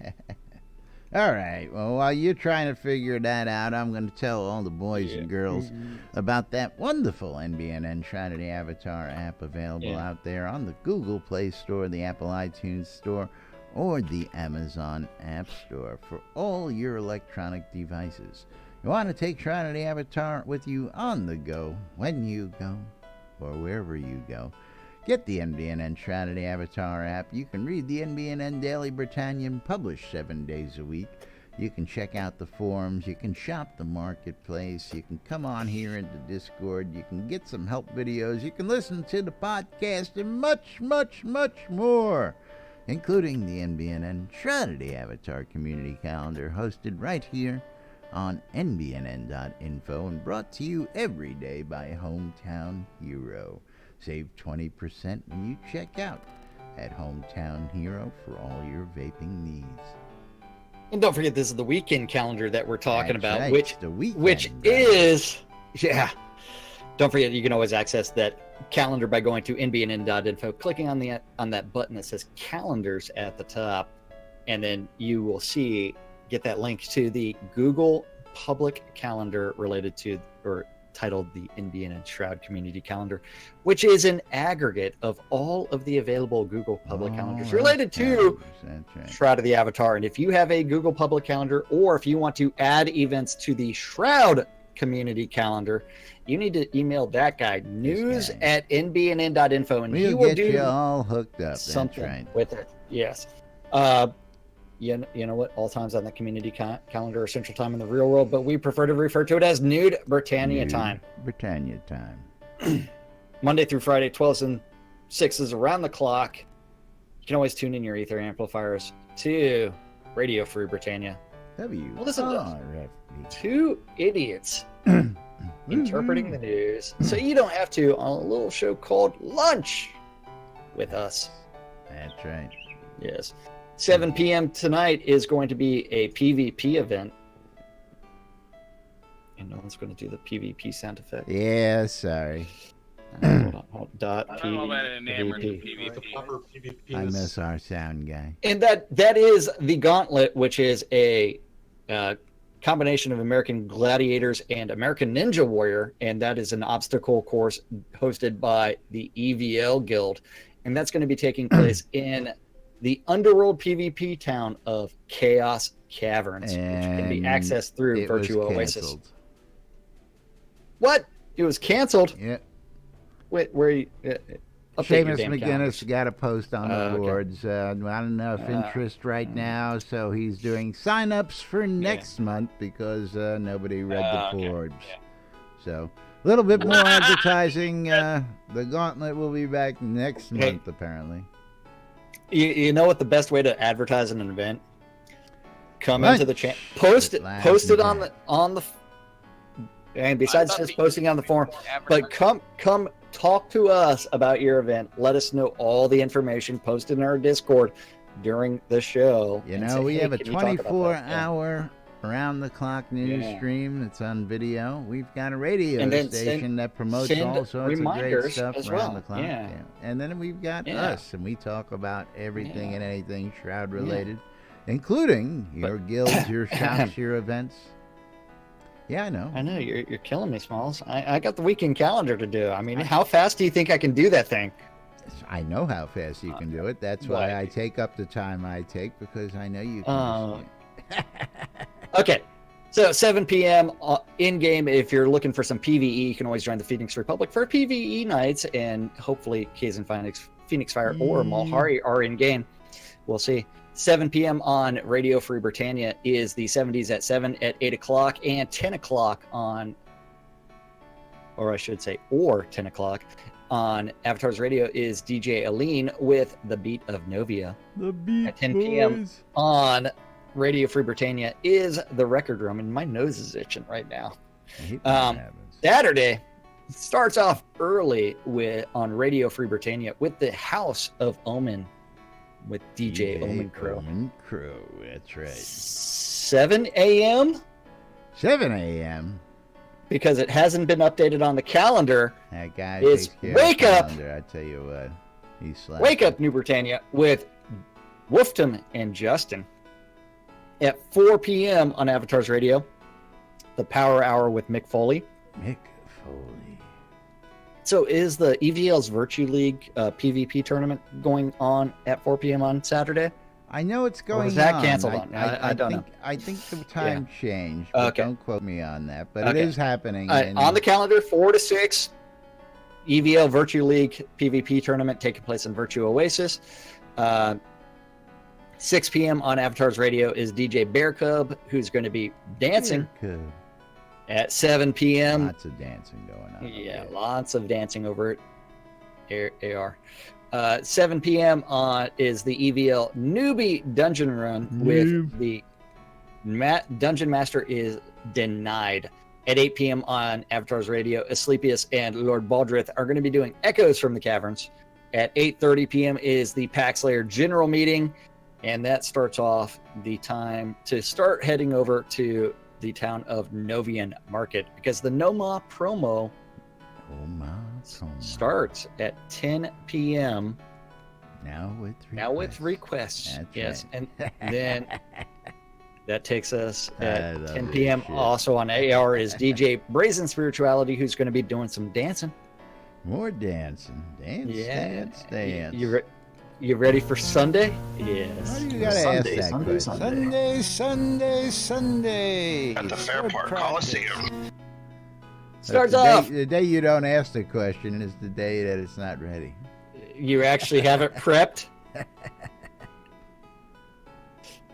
All right. Well, while you're trying to figure that out, I'm going to tell all the boys and girls about that wonderful NBNN Shroud Avatar app available out there on the Google Play Store, the Apple iTunes Store, or the Amazon App Store for all your electronic devices. You want to take Shroud Avatar with you on the go, when you go, or wherever you go. Get the NBNN Shroud Avatar app. You can read the NBNN Daily Britannian published 7 days a week. You can check out the forums. You can shop the marketplace. You can come on here into Discord. You can get some help videos. You can listen to the podcast and much, much, much more, including the NBNN Shroud Avatar community calendar hosted right here on NBNN.info and brought to you every day by Hometown Hero. Save 20% when you check out at Hometown Hero for all your vaping needs. And don't forget, this is the weekend calendar that we're talking That's about, right, which the weekend, which right? is, Don't forget, you can always access that calendar by going to nbnn.info, clicking on that button that says calendars at the top, and then you will get that link to the Google public calendar related to, or titled the NBNN Shroud Community Calendar, which is an aggregate of all of the available Google public calendars related to Shroud of the Avatar. And if you have a Google public calendar, or if you want to add events to the Shroud Community Calendar, you need to email that guy, news@nbnn.info, and he will get do you all hooked up. something That's right. with it. Yes. You know what? All times on the community calendar are Central Time in the real world, but we prefer to refer to it as Nude Britannia Time. Britannia Time. Monday through Friday, 12s and 6s around the clock. You can always tune in your ether amplifiers to Radio Free Britannia. Listen to two idiots interpreting the news, so you don't have to, on a little show called Lunch with us. That's right. Yes. 7 p.m. tonight is going to be a PvP event. And no one's going to do the PvP sound effect. Yeah, sorry. Hold on. Dot I'm all that enamored with PvP. PvP. I miss our sound guy. And that is the Gauntlet, which is a combination of American Gladiators and American Ninja Warrior. And that is an obstacle course hosted by the EVL Guild. And that's going to be taking place in the underworld PvP town of Chaos Caverns, which can be accessed through Virtua Oasis. What? It was canceled? Yep. Wait, where you... Seamus McGinnis got a post on the boards. Not enough interest right now, so he's doing sign-ups for next month because nobody read the boards. So, a little bit more advertising. The Gauntlet will be back next month, apparently. You know what the best way to advertise an event? Come into the channel, post it on the, and besides just posting on the forum, but come talk to us about your event. Let us know all the information posted in our Discord during the show. You know, we have a 24-hour around-the-clock news stream that's on video. We've got a radio station that promotes all sorts of great stuff around the clock. Yeah. And then we've got us, and we talk about everything and anything Shroud-related, including your guilds, your shops, your events. Yeah, I know. I know. You're killing me, Smalls. I got the weekend calendar to do. I mean, how fast do you think I can do that thing? I know how fast you can do it. That's why I take up the time I take, because I know you can. Okay, so 7 p.m. in-game. If you're looking for some PvE, you can always join the Phoenix Republic for PvE nights, and hopefully Kaz and Phoenix Fire or Malhari are in-game. We'll see. 7 p.m. on Radio Free Britannia is the 70s at 7 at 8 o'clock, and 10 o'clock on, or 10 o'clock on Avatars Radio is DJ Aline with The Beat of Novia. The Beat at 10 p.m. on Radio Free Britannia is The Record Room, and my nose is itching right now. I hate when that happens. Saturday, starts off early on Radio Free Britannia with the House of Omen with DJ Omen Crow. Omen Crow, that's right. 7 a.m. 7 a.m. because it hasn't been updated on the calendar. That guy Is takes care Wake of the Up! calendar, I tell you what, he's slapping. Wake Up New Britannia with Wolfton and Justin. At 4 p.m. on Avatars Radio, the Power Hour with Mick Foley. Mick Foley. So is the EVL's Virtue League PvP tournament going on at 4 p.m. on Saturday? I know it's going on. Or was that canceled on? I don't know. I think the time changed, but Okay. don't quote me on that. But it is happening. On the calendar, 4 to 6, EVL Virtue League PvP tournament taking place in Virtue Oasis. 6 p.m. on Avatars Radio is DJ Bear Cub, who's going to be dancing. At 7 p.m. Lots of dancing going on. Yeah, lots of dancing over at AR. 7 p.m. is the EVL Newbie Dungeon Run with the Dungeon Master is denied. At 8 p.m. on Avatars Radio, Asclepius and Lord Baldrith are going to be doing Echoes from the Caverns. At 8:30 p.m. is the Pax Slayer General Meeting, and that starts off the time to start heading over to the town of Novian Market because the Noma promo starts at 10 p.m. Now with requests. That's yes, right. and then that takes us I at love 10 this p.m. shit. Also on AR is DJ Brazen Spirituality, who's going to be doing some dancing. More dancing. Dance. You ready for Sunday? Yes. Why do you gotta Sunday, ask that Sunday, question? Sunday. Sunday. At the Fairport Coliseum. Starts the off. The day you don't ask the question is the day that it's not ready. You actually have it prepped.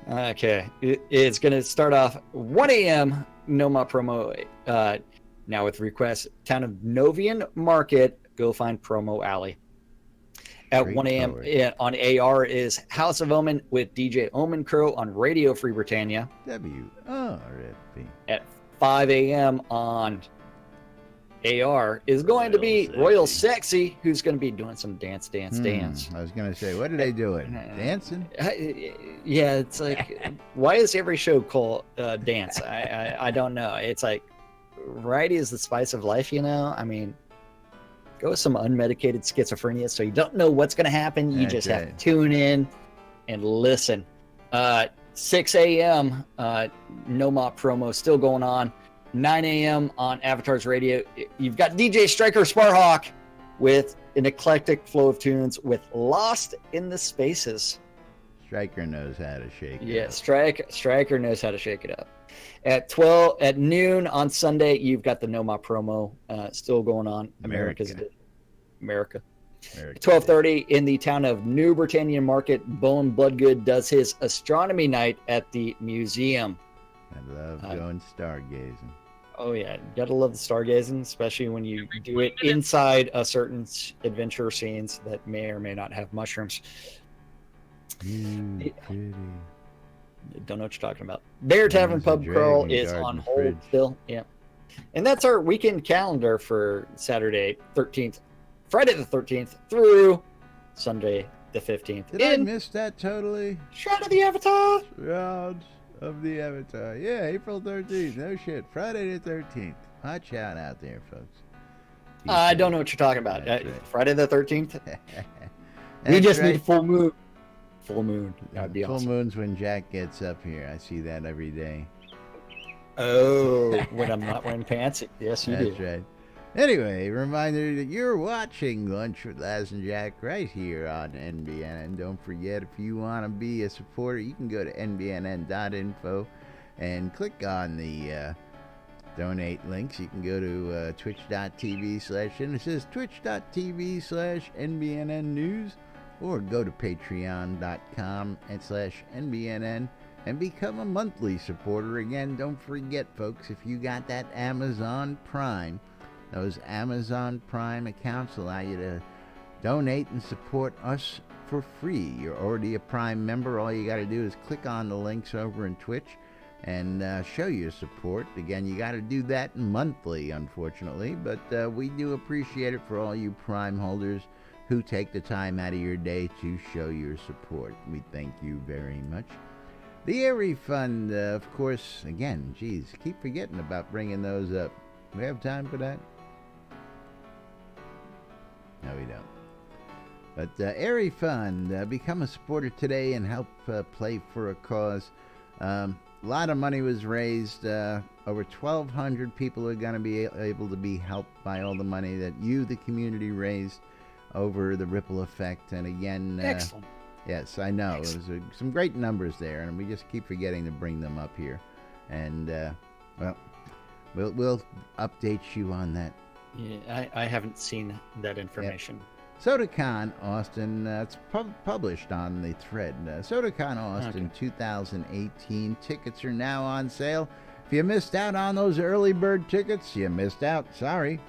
Okay, it's going to start off 1 a.m. Noma promo. Now with requests, town of Novian Market. Go find promo alley. At 1 a.m. on AR is House of Omen with DJ Omen Crow on Radio Free Britannia. WRFP. At 5 a.m. on AR is going to be Royal Sexy, who's going to be doing some dance. I was gonna say, what are they doing? Dancing? Yeah, it's like, why is every show called dance? I don't know. It's like, variety is the spice of life, you know? I mean, go with some unmedicated schizophrenia so you don't know what's going to happen. You just have to tune in and listen. 6 a.m. Noma promo still going on. 9 a.m. on Avatars Radio. You've got DJ Striker Sparhawk with an eclectic flow of tunes with Lost in the Spaces. Striker knows how to shake it. Yeah, Striker knows how to shake it up. At noon on Sunday, you've got the Noma promo still going on. America. 12:30 in the town of New Britannia Market, Bowen Bloodgood does his astronomy night at the museum. I love going stargazing. Oh yeah, you gotta love the stargazing, especially when you do it inside a certain adventure scenes that may or may not have mushrooms. Pretty. Don't know what you're talking about. Bear Tavern Pub Crawl is on hold still. Yeah. And that's our weekend calendar for Saturday 13th, Friday the 13th through Sunday the 15th. Did I miss that totally? Shroud of the Avatar. Shroud of the Avatar. Yeah, April 13th. No shit. Friday the 13th. Hot shout out there, folks. I don't know what you're talking about. Right. Friday the 13th? We just need full moon. Full moon. That'd be full awesome. moon's when Jack gets up here. I see that every day. Oh, when I'm not wearing pants? Yes, you do. That's right. Anyway, reminder that you're watching Lunch with Laz and Jack right here on NBNN. Don't forget, if you want to be a supporter, you can go to nbnn.info and click on the donate links. You can go to twitch.tv/ and it says twitch.tv/NBNN News, or go to patreon.com/NBNN and become a monthly supporter. Again, don't forget, folks, if you got that Amazon Prime, those Amazon Prime accounts allow you to donate and support us for free. You're already a Prime member. All you got to do is click on the links over in Twitch. and show your support. Again, you got to do that monthly, unfortunately, but we do appreciate it for all you Prime holders who take the time out of your day to show your support. We thank you very much. The Air Refund, of course, again, geez, keep forgetting about bringing those up. Do we have time for that? No, we don't. But Air Refund, become a supporter today and help play for a cause. A lot of money was raised. Over 1,200 people are going to be able to be helped by all the money that you, the community, raised over the ripple effect. And again, Excellent. Yes, I know. Excellent. There's some great numbers there, and we just keep forgetting to bring them up here. And, well, we'll update you on that. Yeah, I haven't seen that information. SodaCon Austin, it's published on the thread. SodaCon Austin 2018 tickets are now on sale. If you missed out on those early bird tickets, you missed out. Sorry.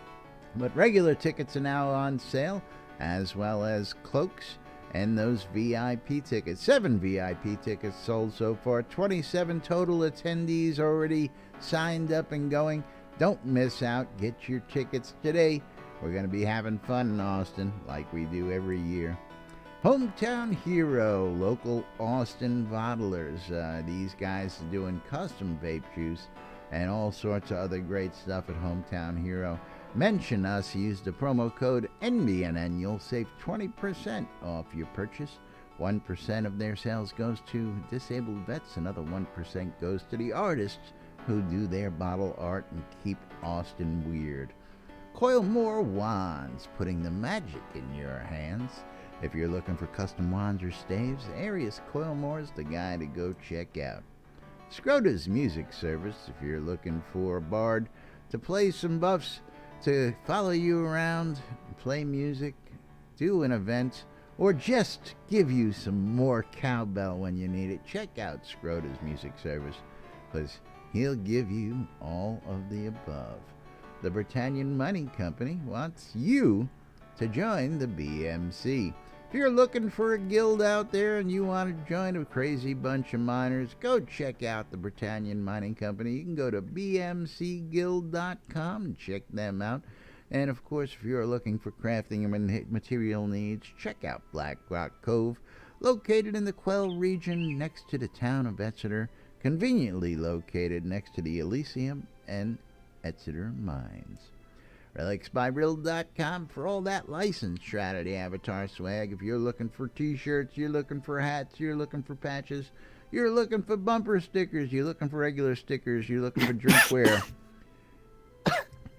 But regular tickets are now on sale, as well as cloaks and those VIP tickets. 7 VIP tickets sold so far. 27 total attendees already signed up and going. Don't miss out. Get your tickets today. We're going to be having fun in Austin like we do every year. Hometown Hero, local Austin bottlers. These guys are doing custom vape juice and all sorts of other great stuff at Hometown Hero. Mention us, use the promo code NBNN. You'll save 20% off your purchase. 1% of their sales goes to disabled vets. Another 1% goes to the artists who do their bottle art and keep Austin weird. Coil More Wands, putting the magic in your hands. If you're looking for custom wands or staves, Arius Coil More is the guy to go check out. Scrota's Music Service, if you're looking for a bard to play some buffs, to follow you around, play music, do an event, or just give you some more cowbell when you need it, check out Scrota's Music Service, because he'll give you all of the above. The Britannian Mining Company wants you to join the BMC. If you're looking for a guild out there and you want to join a crazy bunch of miners, go check out the Britannian Mining Company. You can go to bmcguild.com and check them out. And of course, if you're looking for crafting and material needs, check out Black Rock Cove, located in the Quell region next to the town of Exeter, conveniently located next to the Elysium and Exeter Mines. RelicsByReal.com for all that licensed Shroud Avatar swag. If you're looking for t-shirts, you're looking for hats, you're looking for patches, you're looking for bumper stickers, you're looking for regular stickers, you're looking for drinkware,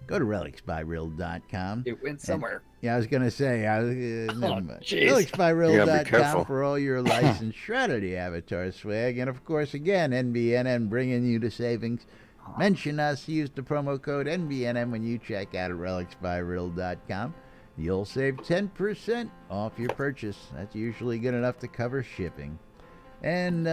go to RelicsByReal.com. It went somewhere. Yeah, I was going to say, jeez. RelicsByReal.com for all your licensed Shroud Avatar swag. And of course, again, NBNN bringing you the savings. Mention us, use the promo code NBNN when you check out at RelicsByReal.com. You'll save 10% off your purchase. That's usually good enough to cover shipping. And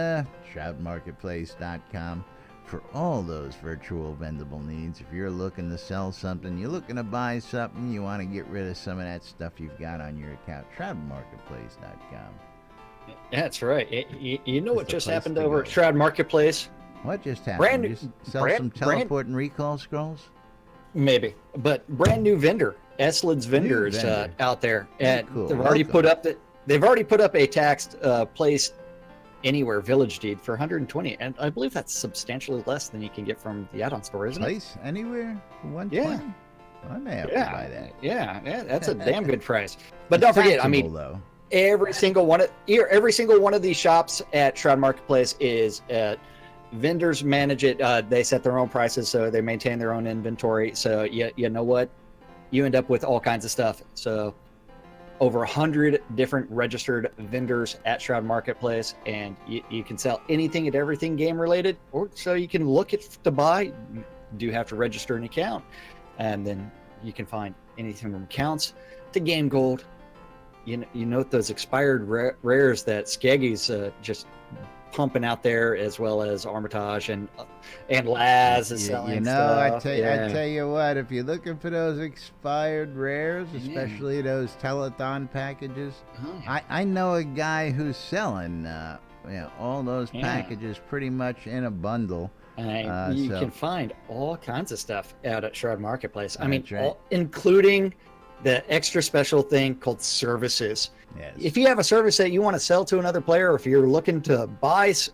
ShroudMarketplace.com for all those virtual vendable needs. If you're looking to sell something, you're looking to buy something, you want to get rid of some of that stuff you've got on your account, ShroudMarketplace.com. That's right. You know what That's just the place happened to over go. at Shroud Marketplace? What just happened? Brand new- You sell some teleport and recall scrolls? Maybe, but brand new vendor, Eslin's vendors vendor. out there, Very and cool. they've already Welcome. put up a taxed place anywhere village deed for 120, and I believe that's substantially less than you can get from the add-on store, isn't it? Place anywhere for 120? Yeah. Well, I may have to buy that. Yeah, that's a damn good price. But don't forget, I mean, Taxable, though. every single one of these shops at Shroud Marketplace is vendors manage it. They set their own prices, so they maintain their own inventory. So you know what, you end up with all kinds of stuff. So over 100 different registered vendors at Shroud Marketplace, and you can sell anything and everything game related, or so you can look at to buy. You do have to register an account, and then you can find anything from accounts to game gold. You note those expired rares that Skeggy's just pumping out there, as well as Armitage and Laz is selling stuff. I tell you what, if you're looking for those expired rares, especially those telethon packages, I know a guy who's selling all those packages pretty much in a bundle. You So- can find all kinds of stuff out at Shroud Marketplace. I mean, That's right. including the extra special thing called services. Yes. If you have a service that you want to sell to another player, or if you're looking to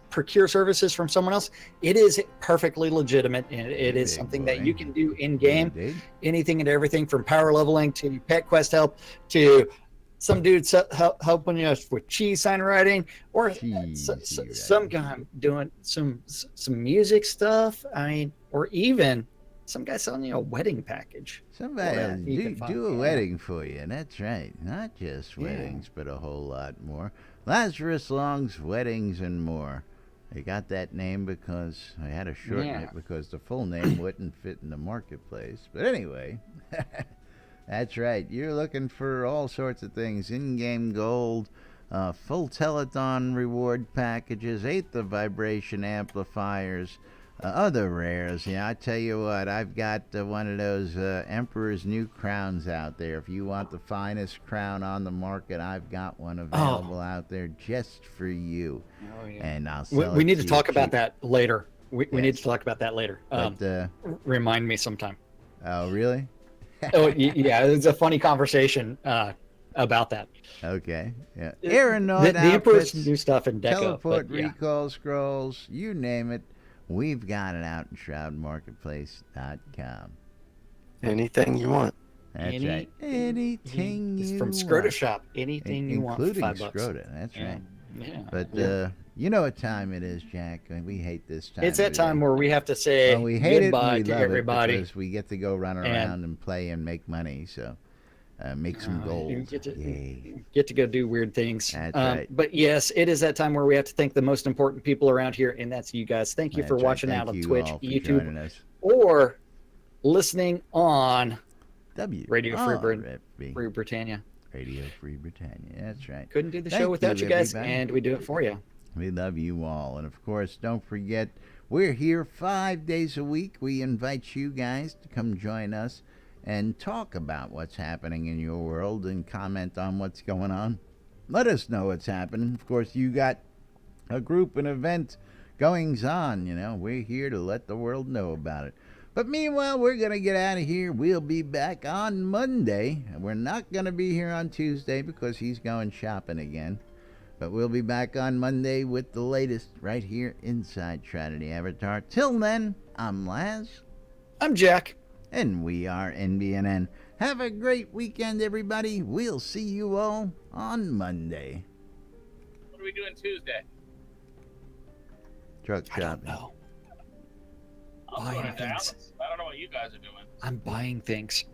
procure services from someone else, it is perfectly legitimate, and it is Big something boy. that you can do in game. Indeed. Anything and everything from power leveling to pet quest help to some dude helping you with cheese sign writing, or some guy doing some music stuff. I mean, or even some guy selling you a wedding package. Somebody Well, else you can find- do a yeah. wedding for you. That's right. Not just weddings, but a whole lot more. Lazarus Long's Weddings and More. They got that name because I had to shorten Yeah. it because the full name wouldn't fit in the marketplace. But anyway, that's right. You're looking for all sorts of things. In-game gold, full Telethon reward packages, eighth of vibration amplifiers, other rares. Yeah, I tell you what, I've got one of those Emperor's New Crowns out there. If you want the finest crown on the market, I've got one available out there just for you. Oh, yeah. And I'll sell We it need to you talk about cheap. that later. We need Yes. to talk about that later. But, Remind me sometime. oh, really? Yeah, it's a funny conversation about that. Okay. Yeah. The, Aeronaut the Emperor's outfits, new stuff in Deco. teleport But, yeah. recall scrolls, you name it. We've got it out in shroudmarketplace.com. Anything you want. That's right. Anything It's you from want. Scrota Shop. Anything you want for Including $5. Scrota. That's Yeah. right. Yeah. But Yeah. you know what time it is, Jack. I mean, we hate this time. It's that of the time day. where we have to say Well, we hate goodbye it and we to love everybody. it because we get to go run around and play and make money. So make some You gold. get to, Yay. get to go do weird things. That's right. But yes, it is that time where we have to thank the most important people around here, and that's you guys. Thank you for That's right. watching Thank out on you Twitch, all for YouTube, joining us. or listening on W. Radio Free RFB. Free Britannia. Radio Free Britannia. That's right. Couldn't do the Thank show without you, you guys, everybody. and we do it for you. We love you all. And of course, don't forget, we're here 5 days a week. We invite you guys to come join us and talk about what's happening in your world and comment on what's going on. Let us know what's happening. Of course, you got a group, an event, goings on. You know, we're here to let the world know about it. But meanwhile, we're going to get out of here. We'll be back on Monday. We're not going to be here on Tuesday because he's going shopping again. But we'll be back on Monday with the latest right here inside Trinity Avatar. Till then, I'm Laz. I'm Jack. And we are NBNN. Have a great weekend, everybody. We'll see you all on Monday. What are we doing Tuesday? Truck I don't shopping. know. I'm Buying going to things. Dallas. I don't know what you guys are doing. I'm buying things.